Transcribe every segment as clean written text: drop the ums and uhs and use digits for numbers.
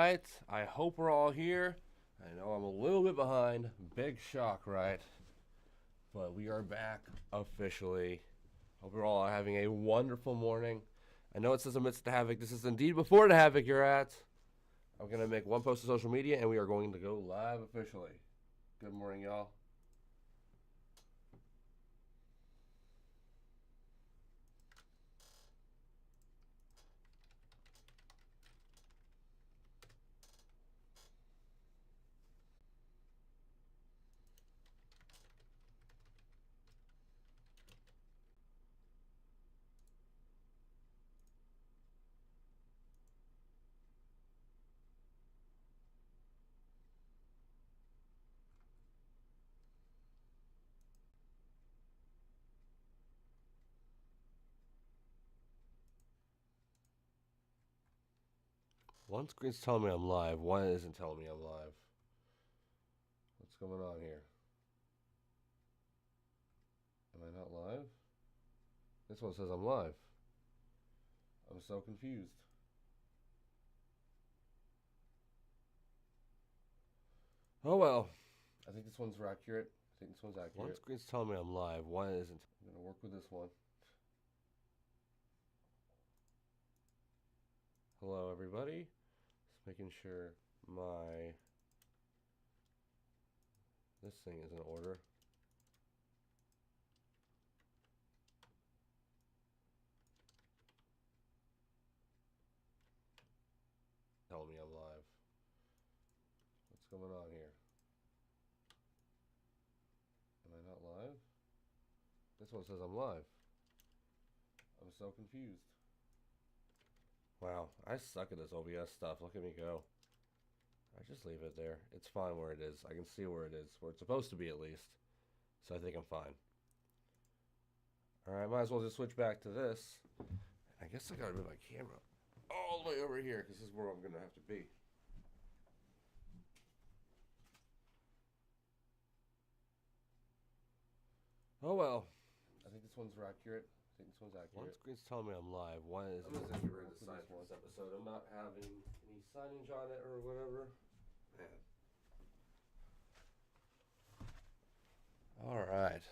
right, I hope we're all here. I know I'm a little bit behind. Big shock, right? But we are back officially. Hope you're all having a wonderful morning. I know it says amidst the havoc. This is indeed before the havoc you're at. I'm going to make one post to social media, and we are going to go live officially. Good morning, y'all. One screen's telling me I'm live. One isn't telling me I'm live. What's going on here? Am I not live? This one says I'm live. I'm so confused. Oh well. I think this one's accurate. I think this one's accurate. One screen's telling me I'm live. One isn't. I'm going to work with this one. Hello, everybody. Just making sure this thing is in order. Tell me I'm live. What's going on here? Am I not live? This one says I'm live. I'm so confused. Wow, I suck at this OBS stuff. Look at me go. I just leave it there. It's fine where it is. I can see where it is, where it's supposed to be at least. So I think I'm fine. Alright, might as well just switch back to this. I guess I gotta move my camera all the way over here because this is where I'm gonna have to be. Oh well. I think this one's accurate. I think this one's accurate. One screen's telling me I'm live. One isn't. I'm just going to sign for this episode. I'm not having any signage on it or whatever. Man. All right.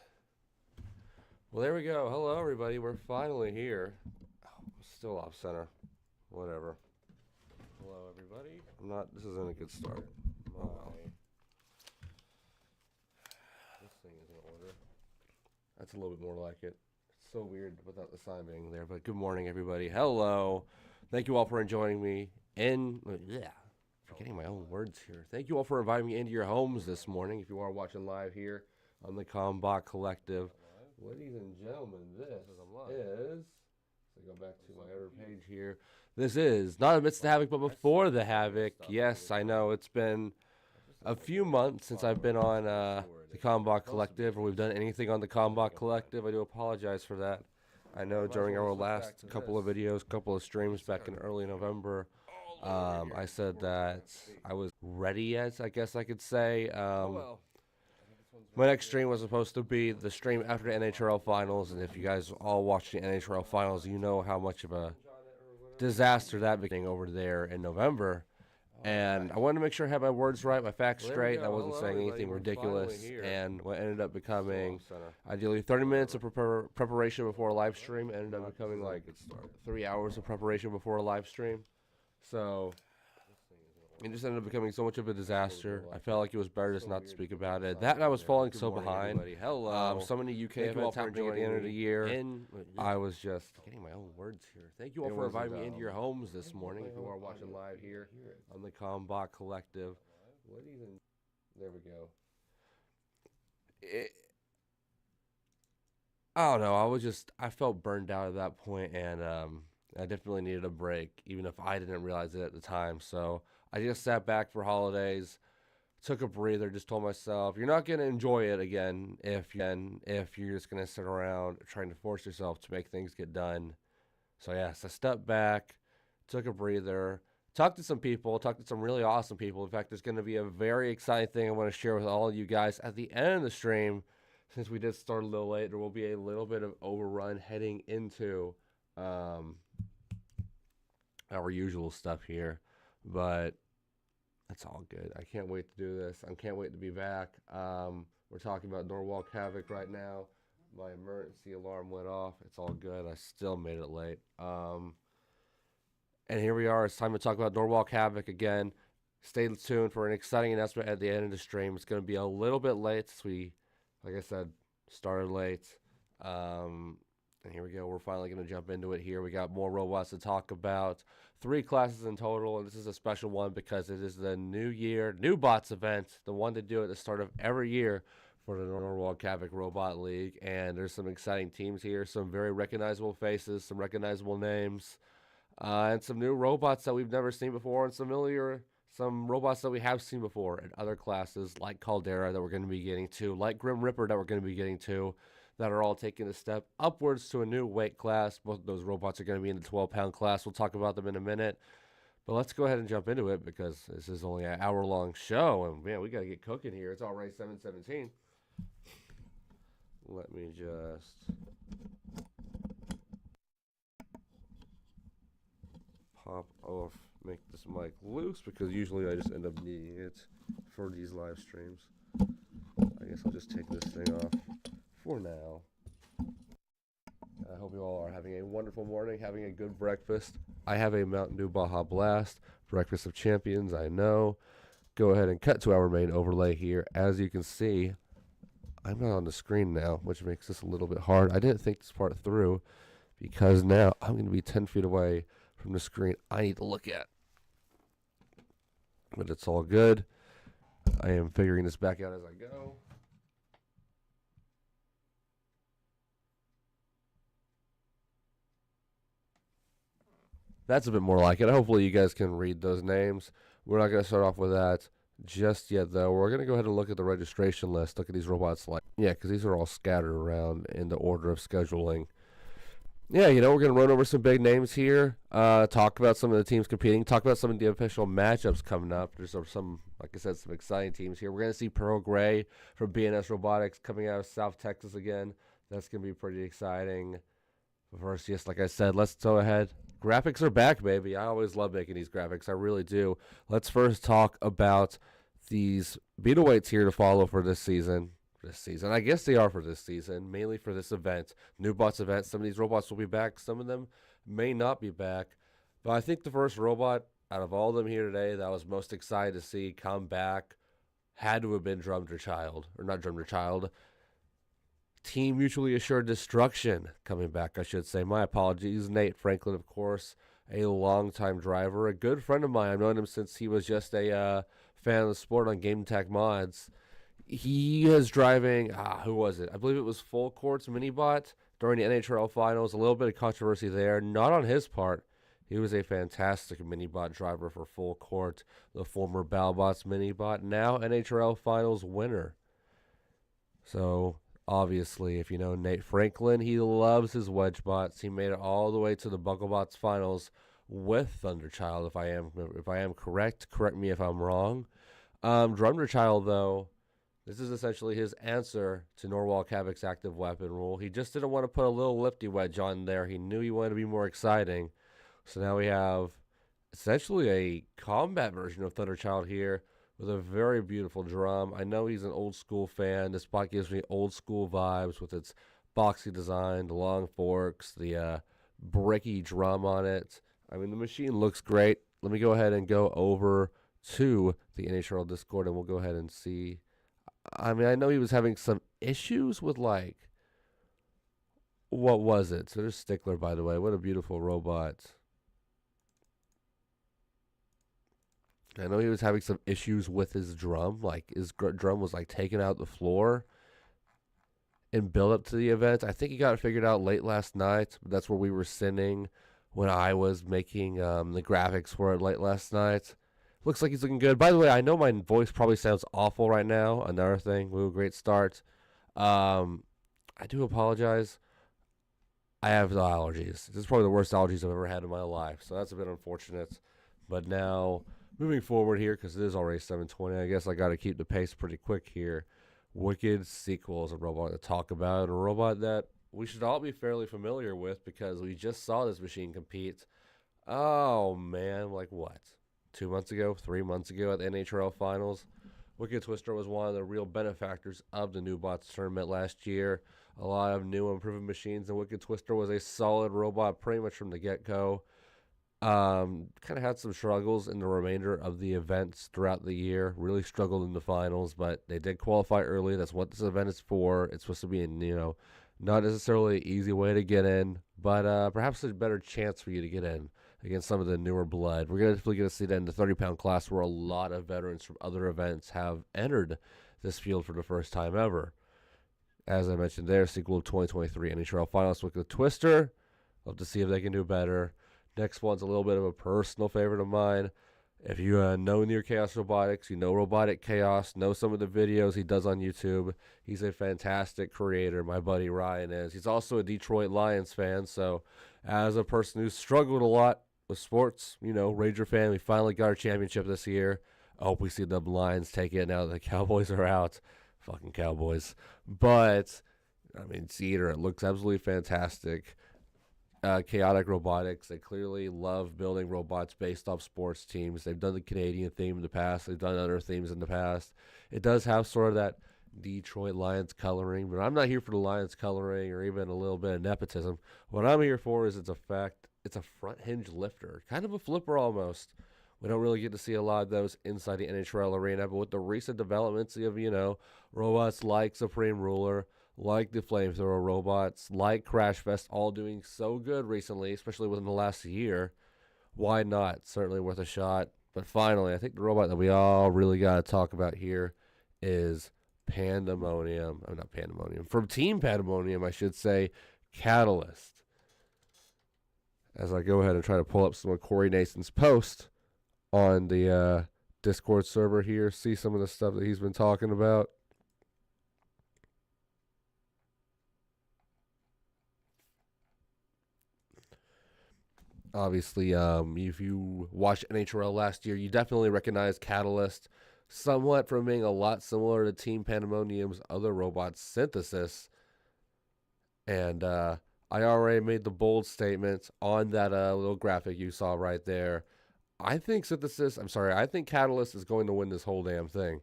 Well, there we go. Hello, everybody. We're finally here. Oh, I'm still off center. Whatever. Hello, everybody. This isn't a good start. Oh, well. This thing is in order. That's a little bit more like it. It's so weird without the sign being there. But good morning, everybody. Hello. Thank you all for joining me forgetting my own words here. Thank you all for inviting me into your homes this morning. If you are watching live here on the Combot Collective. Ladies and gentlemen, this is, so go back to my other page here. This is not amidst the havoc, but before the havoc. Yes, I know it's been a few months since I've been on the Combot Collective, or we've done anything on the Combot Collective. I do apologize for that. I know during our last couple of videos, couple of streams back in early November, I said that I was ready, as I guess I could say. My next stream was supposed to be the stream after the NHRL finals, and if you guys all watched the NHRL finals, you know how much of a disaster that became over there in November. And I wanted to make sure I had my words right, my facts straight, and I wasn't saying anything ridiculous. And what ended up becoming, ideally, 30 minutes of preparation before a live stream ended up becoming like 3 hours of preparation before a live stream. So it just ended up becoming so much of a disaster. I felt like it was better just not to speak about it. That and I was falling so behind. So many UK events happening at the end of the year. I was just getting my own words here. Thank you all for inviting me into your homes this morning. If you are watching live here on the Combot Collective. There we go. I don't know. I felt burned out at that point, and I definitely needed a break, even if I didn't realize it at the time. So I just sat back for holidays, took a breather, just told myself, you're not going to enjoy it again if you're just going to sit around trying to force yourself to make things get done. So yes, I stepped back, took a breather, talked to some people, talked to some really awesome people. In fact, there's going to be a very exciting thing I want to share with all of you guys at the end of the stream. Since we did start a little late, there will be a little bit of overrun heading into our usual stuff here. But That's all good. I can't wait to do this. I can't wait to be back. We're talking about Norwalk Havoc right now. My emergency alarm went off. It's all good. I still made it late. And here we are. It's time to talk about Norwalk Havoc again. Stay tuned for an exciting announcement at the end of the stream. It's going to be a little bit late since we, like I said, started late. And here we go. We're finally going to jump into it here. We got more robots to talk about. 3 classes in total, and this is a special one because it is the New Year, New Bots event, the one to do at the start of every year for the Norwalk Havoc Robot League. And there's some exciting teams here, some very recognizable faces, some recognizable names, and some new robots that we've never seen before, and some robots that we have seen before in other classes, like Caldera that we're going to be getting to, like Grim Ripper that we're going to be getting to, that are all taking a step upwards to a new weight class. Both of those robots are going to be in the 12-pound class. We'll talk about them in a minute. But let's go ahead and jump into it because this is only an hour-long show, and man, we got to get cooking here. It's already 7:17. Let me just pop off, make this mic loose, because usually I just end up needing it for these live streams. I guess I'll just take this thing off for now. I hope you all are having a wonderful morning, having a good breakfast. I have a Mountain Dew Baja Blast, Breakfast of Champions, I know. Go ahead and cut to our main overlay here. As you can see, I'm not on the screen now, which makes this a little bit hard. I didn't think this part through because now I'm going to be 10 feet away from the screen I need to look at. But it's all good. I am figuring this back out as I go. That's a bit more like it. Hopefully you guys can read those names. We're not going to start off with that just yet, though. We're going to go ahead and look at the registration list. Look at these robots. Because these are all scattered around in the order of scheduling. Yeah, we're going to run over some big names here, talk about some of the teams competing, talk about some of the official matchups coming up. There's some, like I said, some exciting teams here. We're going to see Pearl Gray from BNS Robotics coming out of South Texas again. That's going to be pretty exciting. First, yes, like I said, let's go ahead. Graphics are back, baby. I always love making these graphics. I really do. Let's first talk about these Beetleweights here to follow for this season. I guess they are for this season, mainly for this event. New Bots event. Some of these robots will be back. Some of them may not be back. But I think the first robot out of all of them here today that I was most excited to see come back had to have been Drummer Child. Or not Drummer Child. Team Mutually Assured Destruction coming back, I should say. My apologies. Nate Franklin, of course, a longtime driver, a good friend of mine. I've known him since he was just a fan of the sport on Game Attack Mods. He is driving, who was it? I believe it was Full Court's Minibot during the NHRL finals. A little bit of controversy there. Not on his part. He was a fantastic Minibot driver for Full Court, the former Battlebots Minibot, now NHRL finals winner. So obviously, if you know Nate Franklin, he loves his wedge bots. He made it all the way to the Battlebots finals with Thunderchild. If I am correct me if I'm wrong. Drummerchild, though, this is essentially his answer to Norwalk Havoc's active weapon rule. He just didn't want to put a little lifty wedge on there. He knew he wanted to be more exciting. So now we have essentially a combat version of Thunderchild here, with a very beautiful drum. I know he's an old school fan. This bot gives me old school vibes with its boxy design, the long forks, the bricky drum on it. I mean, the machine looks great. Let me go ahead and go over to the NHRL Discord and we'll go ahead and see. I mean, I know he was having some issues with what was it? So there's Stickler, by the way. What a beautiful robot. I know he was having some issues with his drum. His drum was taken out the floor in build up to the event. I think he got it figured out late last night. But that's where we were sitting when I was making the graphics for it late last night. Looks like he's looking good. By the way, I know my voice probably sounds awful right now. Another thing. Great start. I do apologize. I have allergies. This is probably the worst allergies I've ever had in my life. So that's a bit unfortunate. But now, moving forward here, because it is already 7:20, I guess I got to keep the pace pretty quick here. Wicked Sequel is a robot to talk about. A robot that we should all be fairly familiar with because we just saw this machine compete. Oh, man. What? 2 months ago, 3 months ago at the NHRL finals. Wicked Twister was one of the real benefactors of the new bots tournament last year. A lot of new improving machines, and Wicked Twister was a solid robot pretty much from the get-go. Kind of had some struggles in the remainder of the events throughout the year. Really struggled in the finals, but they did qualify early. That's what this event is for. It's supposed to be, not necessarily an easy way to get in, but perhaps a better chance for you to get in against some of the newer blood. We're definitely going to see that in the 30-pound class where a lot of veterans from other events have entered this field for the first time ever. As I mentioned there, sequel to 2023 NHRL finalist Wicked Twister. Love to see if they can do better. Next one's a little bit of a personal favorite of mine. If you know Near Chaos Robotics, you know Robotic Chaos, know some of the videos he does on YouTube. He's a fantastic creator, my buddy Ryan is. He's also a Detroit Lions fan, so as a person who's struggled a lot with sports, Ranger fan, we finally got our championship this year. I hope we see the Lions take it now that the Cowboys are out. Fucking Cowboys. But, Cedar, it looks absolutely fantastic. Chaotic Robotics, they clearly love building robots based off sports teams. They've done the Canadian theme in the past. They've done other themes in the past. It does have sort of that Detroit Lions coloring, but I'm not here for the Lions coloring or even a little bit of nepotism. What I'm here for is it's a front hinge lifter, kind of a flipper almost. We don't really get to see a lot of those inside the NHRL arena, but with the recent developments of, robots like Supreme Ruler, like the Flamethrower robots, like Crashfest, all doing so good recently, especially within the last year, why not? Certainly worth a shot. But finally, I think the robot that we all really got to talk about here is Pandemonium. Not Pandemonium. From Team Pandemonium, I should say, Catalyst. As I go ahead and try to pull up some of Corey Nason's post on the Discord server here, see some of the stuff that he's been talking about. Obviously, if you watched NHRL last year, you definitely recognize Catalyst somewhat from being a lot similar to Team Pandemonium's other robots, Synthesis. And I already made the bold statement on that little graphic you saw right there. I think Catalyst is going to win this whole damn thing.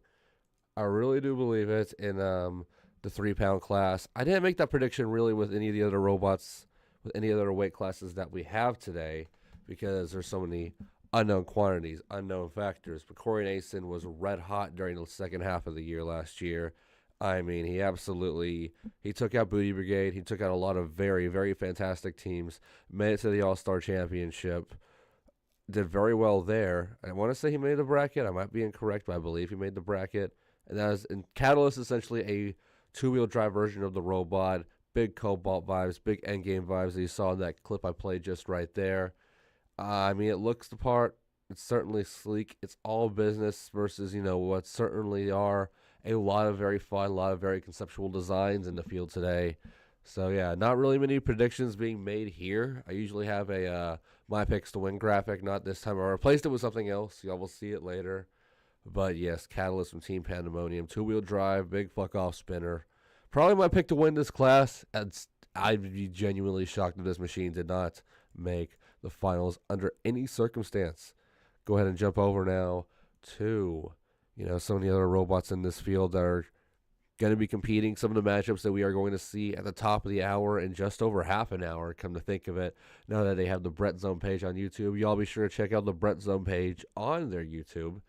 I really do believe it in the 3-pound class. I didn't make that prediction really with any of the other robots, with any other weight classes that we have today, because there's so many unknown quantities, unknown factors. But Corey Nason was red hot during the second half of the year last year. He took out Booty Brigade. He took out a lot of very, very fantastic teams, made it to the All-Star Championship, did very well there. I want to say he made the bracket. I might be incorrect, but I believe he made the bracket. And Catalyst is essentially a two-wheel drive version of the robot. Big Combot vibes, big endgame vibes that you saw in that clip I played just right there. It looks the part. It's certainly sleek. It's all business versus, what certainly are a lot of very fun, a lot of very conceptual designs in the field today. So, yeah, not really many predictions being made here. I usually have a my picks to win graphic, not this time. I replaced it with something else. Y'all will see it later. But, yes, Catalyst from Team Pandemonium. Two-wheel drive, big fuck-off spinner. Probably my pick to win this class. I'd be genuinely shocked if this machine did not make the finals under any circumstance. Go ahead and jump over now to, some of the other robots in this field that are going to be competing. Some of the matchups that we are going to see at the top of the hour in just over half an hour, come to think of it, now that they have the Brett Zone page on YouTube. Y'all be sure to check out the Brett Zone page on their YouTube.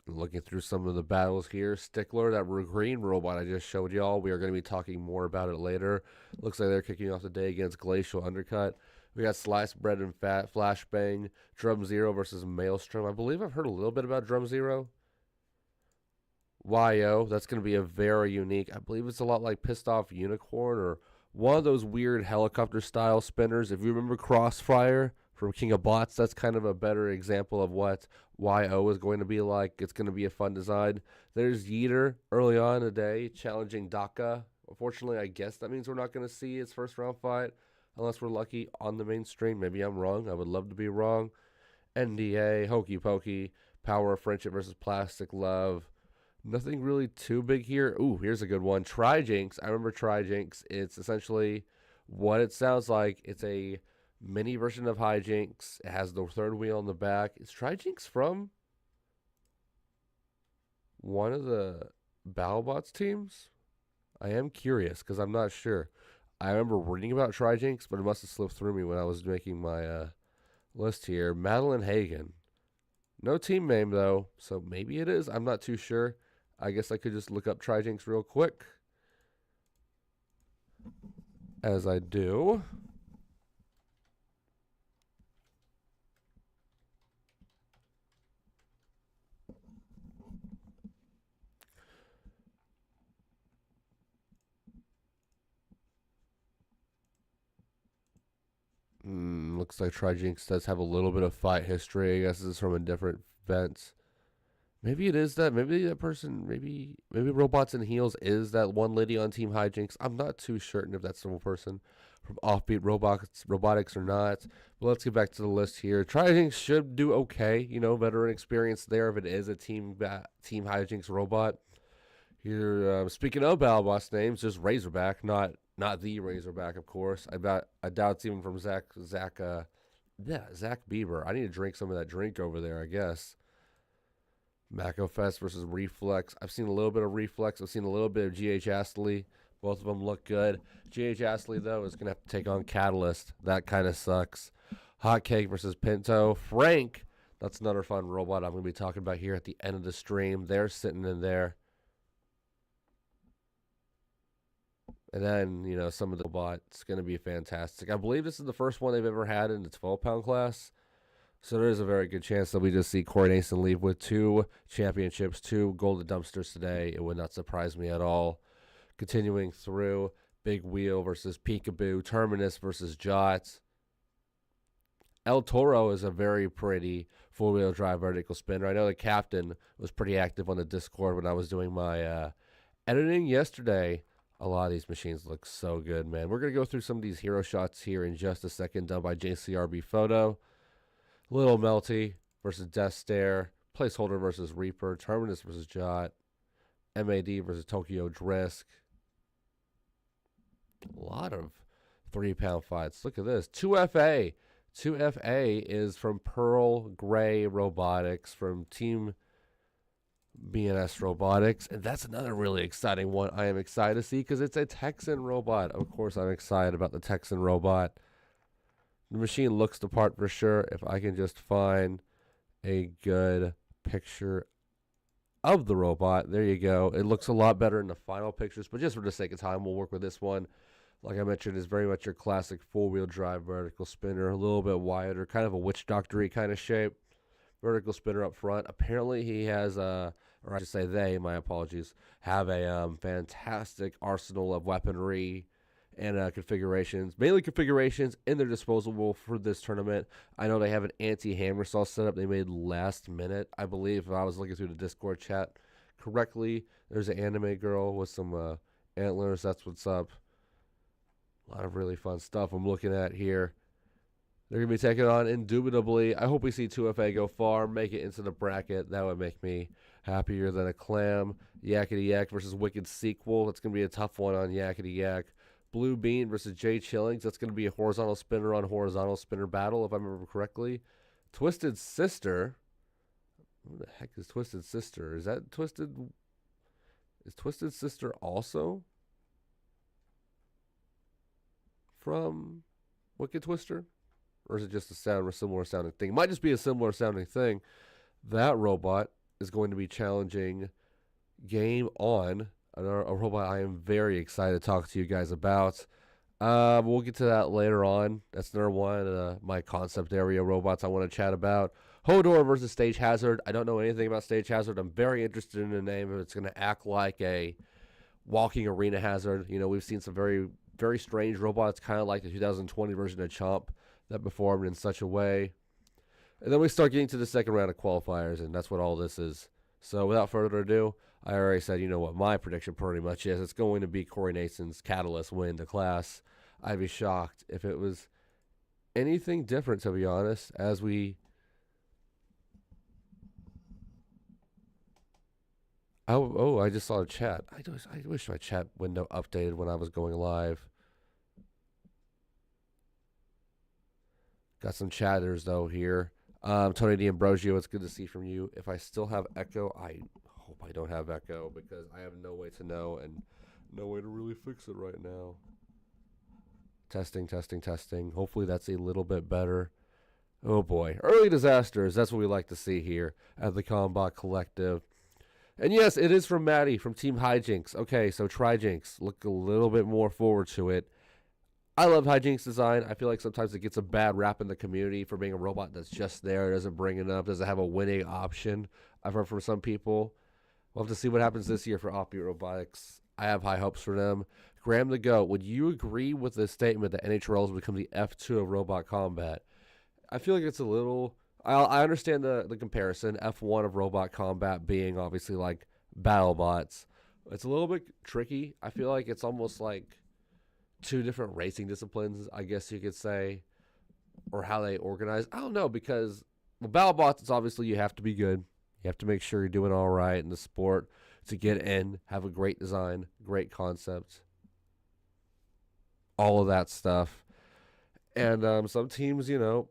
Looking through some of the battles here. Stickler, that green robot I just showed y'all. We are going to be talking more about it later. Looks like they're kicking off the day against Glacial Undercut. We got Sliced Bread and Fat, Flashbang, Drum Zero versus Maelstrom. I believe I've heard a little bit about Drum Zero. YO, that's going to be a very unique, I believe it's a lot like Pissed Off Unicorn or one of those weird helicopter-style spinners. If you remember Crossfire from King of Bots, that's kind of a better example of what YO is going to be like. It's going to be a fun design. There's Yeeter early on in the day challenging Daka. Unfortunately, I guess that means we're not going to see his first round fight unless we're lucky on the mainstream. Maybe I'm wrong. I would love to be wrong. NDA, Hokey Pokey, Power of Friendship versus Plastic Love. Nothing really too big here. Ooh, here's a good one. Trijinx. I remember Trijinx. It's essentially what it sounds like, it's a mini version of Hijinks. It has the third wheel on the back. Is Trijinks from one of the Battlebots teams? I am curious because I'm not sure. I remember reading about Trijinks, but it must have slipped through me when I was making my list here. Madeline Hagen. No team name, though, so maybe it is. I'm not too sure. I guess I could just look up Trijinks real quick. As I do. Looks like Trijinks does have a little bit of fight history. I guess this is from a different event. Maybe it is that. Maybe that person. Maybe Robots and Heels is that one lady on Team Hijinks. I'm not too certain if that's the one person from Offbeat Robotics or not. But let's get back to the list here. Trijinks should do okay. You know, veteran experience there if it is a Team Hijinks robot. Here, speaking of Battlebots names, just Razorback, not the Razorback, of course. I doubt it's even from Zach Bieber. I need to drink some of that drink over there, I guess. Mako Fest versus Reflex. I've seen a little bit of Reflex. I've seen a little bit of GH Astley. Both of them look good. GH Astley, though, is going to have to take on Catalyst. That kind of sucks. Hot Cake versus Pinto. Frank, that's another fun robot I'm going to be talking about here at the end of the stream. They're sitting in there. And then, you know, some of the robots going to be fantastic. I believe this is the first one they've ever had in the 12-pound class. So there is a very good chance that we just see Corey Nason leave with 2 championships, 2 golden dumpsters today. It would not surprise me at all. Continuing through, Big Wheel versus Peekaboo, Terminus versus Jot. El Toro is a very pretty four-wheel drive vertical spinner. I know the captain was pretty active on the Discord when I was doing my editing yesterday. A lot of these machines look so good, man. We're going to go through some of these hero shots here in just a second, done by JCRB Photo. Little Melty versus Death Stare. Placeholder versus Reaper. Terminus versus Jot. MAD versus Tokyo Drisk. A lot of 3-pound fights. Look at this. 2FA. 2FA is from Pearl Gray Robotics from Team BNS Robotics, and that's another really exciting one I am excited to see because it's a Texan robot. Of course, I'm excited about the Texan robot. The machine looks the part for sure. If I can just find a good picture of the robot, there you go. It looks a lot better in the final pictures, but just for the sake of time, we'll work with this one. Like I mentioned, is very much your classic four-wheel drive vertical spinner, a little bit wider, kind of a witch doctor-y kind of shape. Vertical spinner up front. Apparently he has or I should say they, my apologies, have a fantastic arsenal of weaponry and configurations, mainly configurations in their disposable for this tournament. I know they have an anti-hammer saw setup they made last minute, I believe, if I was looking through the Discord chat correctly. There's an anime girl with some antlers. That's what's up. A lot of really fun stuff I'm looking at here. They're going to be taking on indubitably. I hope we see 2FA go far, make it into the bracket. That would make me happier than a clam. Yakety Yak versus Wicked Sequel. That's going to be a tough one on Yakety Yak. Blue Bean versus Jay Chillings. That's going to be a horizontal spinner on horizontal spinner battle, if I remember correctly. Twisted Sister. Who the heck is Twisted Sister? Is that Twisted? Is Twisted Sister also from Wicked Twister? Or is it just a similar sounding thing? It might just be a similar sounding thing. That robot is going to be challenging Game On, a robot I am very excited to talk to you guys about. We'll get to that later on. That's another one of my concept area robots I want to chat about. Hodor versus Stage Hazard. I don't know anything about Stage Hazard. I'm very interested in the name. If it's going to act like a walking arena hazard. You know, we've seen some very, very strange robots, kind of like the 2020 version of Chomp, that performed in such a way. And then we start getting to the second round of qualifiers, and that's what all this is. So without further ado, I already said, you know what my prediction pretty much is. It's going to be Corey Nason's Catalyst win the class. I'd be shocked if it was anything different, to be honest, as we... Oh, I just saw a chat. I wish my chat window updated when I was going live. Got some chatters, though, here. Tony D'Ambrosio, it's good to see from you. If I still have echo, I hope I don't have echo because I have no way to know and no way to really fix it right now. Testing, testing, testing. Hopefully that's a little bit better. Oh boy. Early disasters. That's what we like to see here at the Combot Collective. And yes, it is from Maddie from Team Hijinks. Okay, so Trijinks. Look a little bit more forward to it. I love Hijinks design. I feel like sometimes it gets a bad rap in the community for being a robot that's just there, doesn't bring enough, doesn't have a winning option. I've heard from some people. We'll have to see what happens this year for Offbeat Robotics. I have high hopes for them. Graham the Goat, would you agree with the statement that NHRL has become the F2 of robot combat? I feel like it's a little... I understand the comparison. F1 of robot combat being obviously like Battlebots. It's a little bit tricky. I feel like it's almost like two different racing disciplines, I guess you could say, or how they organize. I don't know, because with Battlebots, it's obviously you have to be good. You have to make sure you're doing all right in the sport to get in, have a great design, great concept, all of that stuff. And some teams, you know,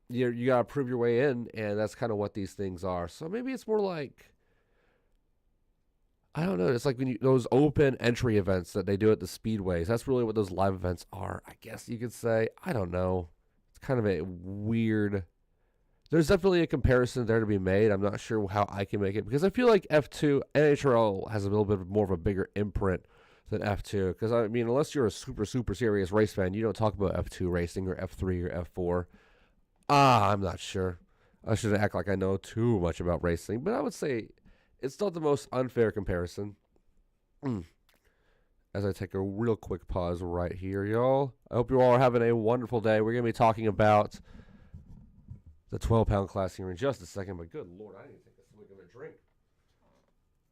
you got to prove your way in, and that's kind of what these things are. So maybe it's more like, I don't know, it's like when those open entry events that they do at the speedways. That's really what those live events are, I guess you could say. I don't know. It's kind of a weird... There's definitely a comparison there to be made. I'm not sure how I can make it, because I feel like F2, NHRL has a little bit more of a bigger imprint than F2. Because, I mean, unless you're a super, super serious race fan, you don't talk about F2 racing or F3 or F4. I'm not sure. I shouldn't act like I know too much about racing, but I would say it's not the most unfair comparison. As I take a real quick pause right here, y'all. I hope you all are having a wonderful day. We're going to be talking about the 12-pound class here in just a second, but good Lord, I need to take a swig of a drink.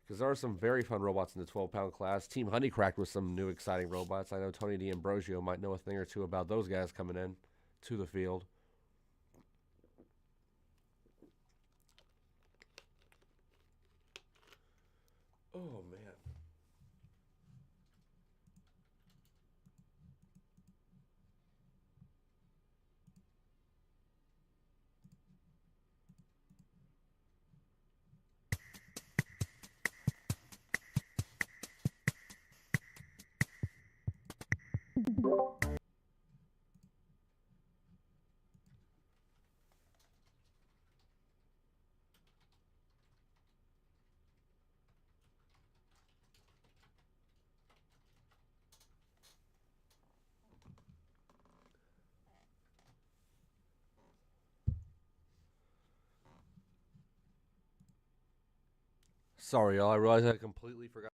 Because there are some very fun robots in the 12-pound class. Team Honeycracked with some new exciting robots. I know Tony D'Ambrosio might know a thing or two about those guys coming in to the field. Oh, man. Sorry, y'all. I realized I completely forgot.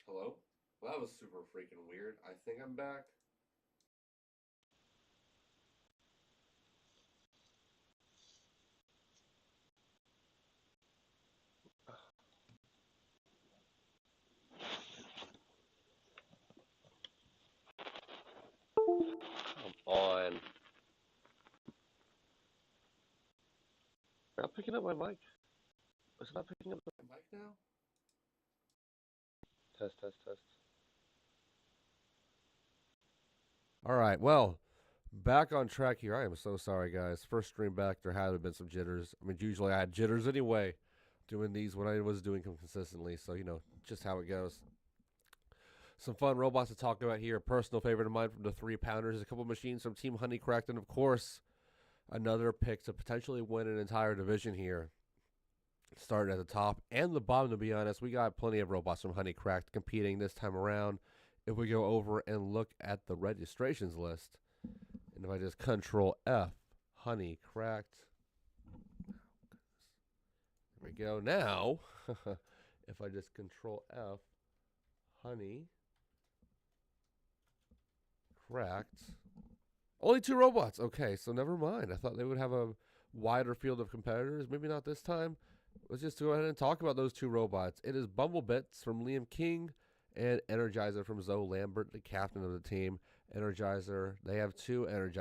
Hello? Well, that was super freaking weird. I think I'm back. Come on. Not picking up my mic. Is it not picking up my mic now? Test, test, test. All right, well, back on track here. I am so sorry, guys. First stream back, there had been some jitters. I mean, usually I had jitters anyway, doing these when I was doing them consistently. So, you know, just how it goes. Some fun robots to talk about here. A personal favorite of mine from the 3-pounders. A couple machines from Team Honeycracked. And, of course, another pick to potentially win an entire division here. Starting at the top and the bottom, to be honest. We got plenty of robots from Honeycracked competing this time around. If we go over and look at the registrations list, and if I just Control F, Honeycracked, we go. Now, if I just control F, honey, cracked. Only 2 robots. Okay, so never mind. I thought they would have a wider field of competitors. Maybe not this time. Let's just go ahead and talk about those 2 robots. It is Bumblebits from Liam King and Energizer from Zoe Lambert, the captain of the team. Energizer, they have 2 Energizer.